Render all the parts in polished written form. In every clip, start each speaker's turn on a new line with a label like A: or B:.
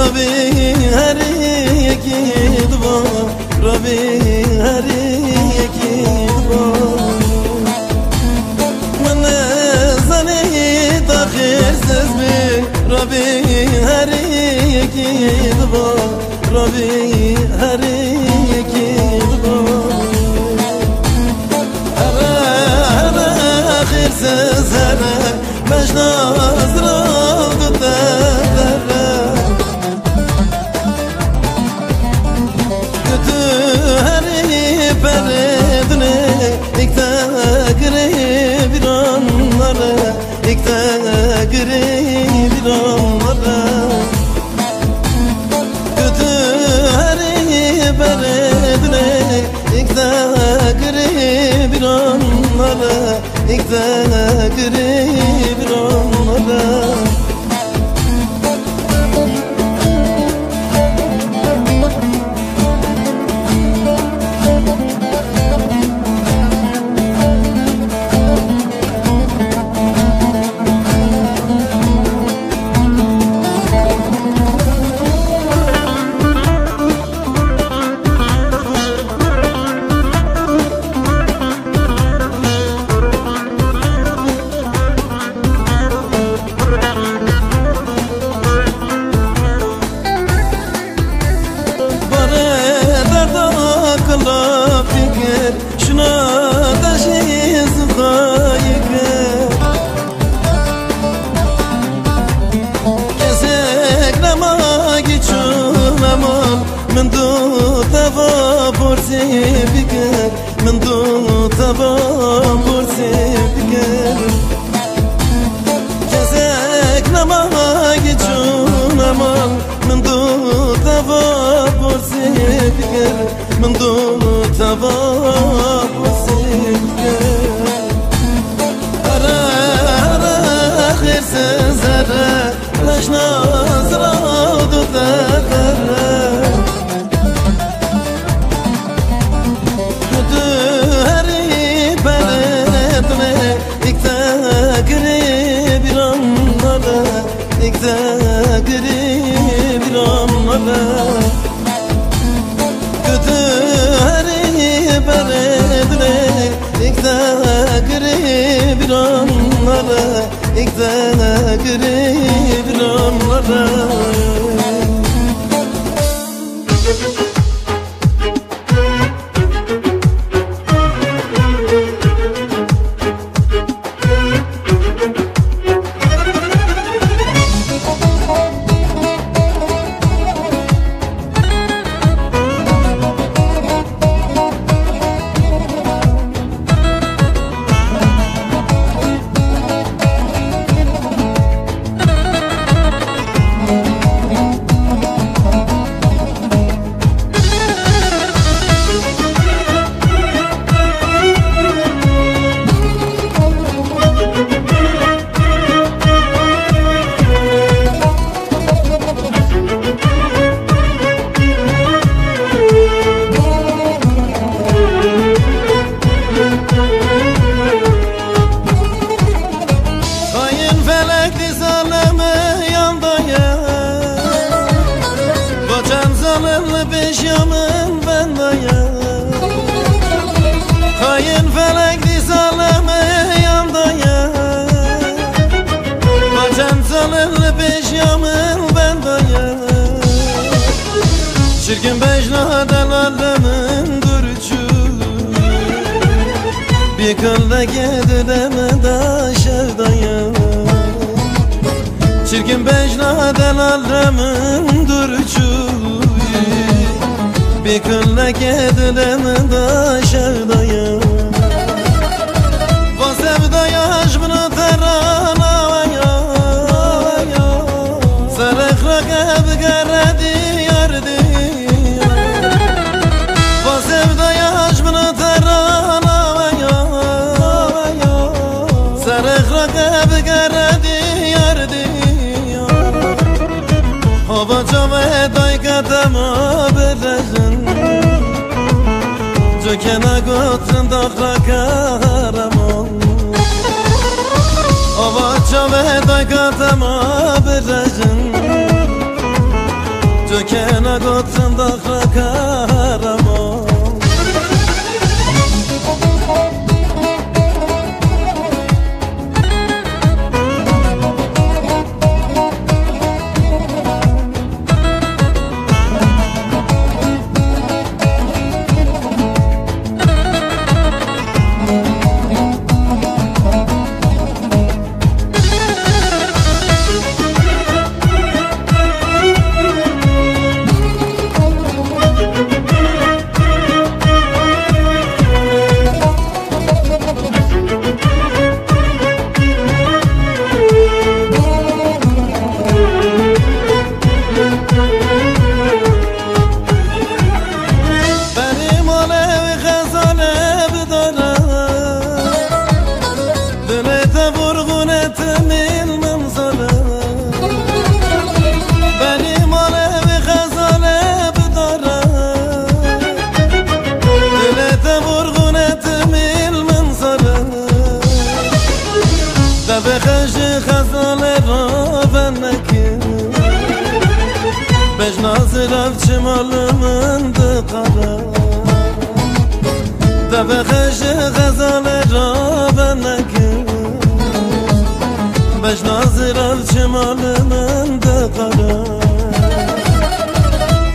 A: Rabbi her yeki dua Rabbi her yeki dua Mene zani takhirsiz mi Rabbi her yeki dua Rabbi her yeki dua Ara khirsiz ara mejnaz ravdu tadara Kötü heri peredine İkta bir anlara İkta bir anlara Kötü heri peredine İkta bir anlara İkta bir anlara من دو توا پرسی بکر من دو توا پرسی بکر کسک نماگی چون امان من دو توا پرسی بکر من دو توا پرسی بکر اره اره خیر سزره لشناز را دو تدره İkta bir anlara Kötü heri beredine İkta bir anlara İkta bir anlara Peşyamın ben daya Hain felek dizaleme yandaya Vatan salırlı peşyamın ben daya Çirkin beşnadan alemin durucu Bir kılda gedileme daşardaya Çirkin beşnadan alemin durucu Bir kılla gedileme daşardaya Va sevdaya aşkını teranaya Sarıkla geb geredi yardi Va sevdaya aşkını teranaya Sarıkla geb geredi yardi Hava çave day kadema belezin Cökena gotun dakla karamon Hava çave day kadema belezin جوكنا قطن دخل كهرمان بخش خزال را بنکن بجناز رفت شمال من دقرار بخش خزال را بنکن بجناز رفت شمال من دقرار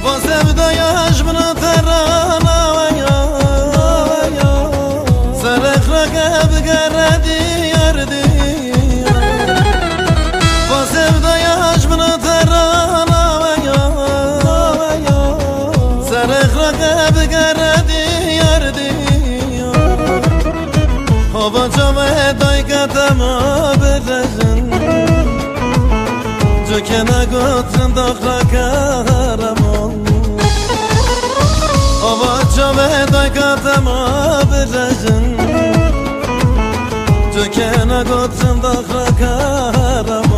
A: واسه بدایش بنا ترانا ویا سرخ را که بگردی یاردی با جامعه دای کتم برزن جو که نگوتن داخل کهرمان با جامعه دای کتم برزن جو که نگوتن داخل کهرمان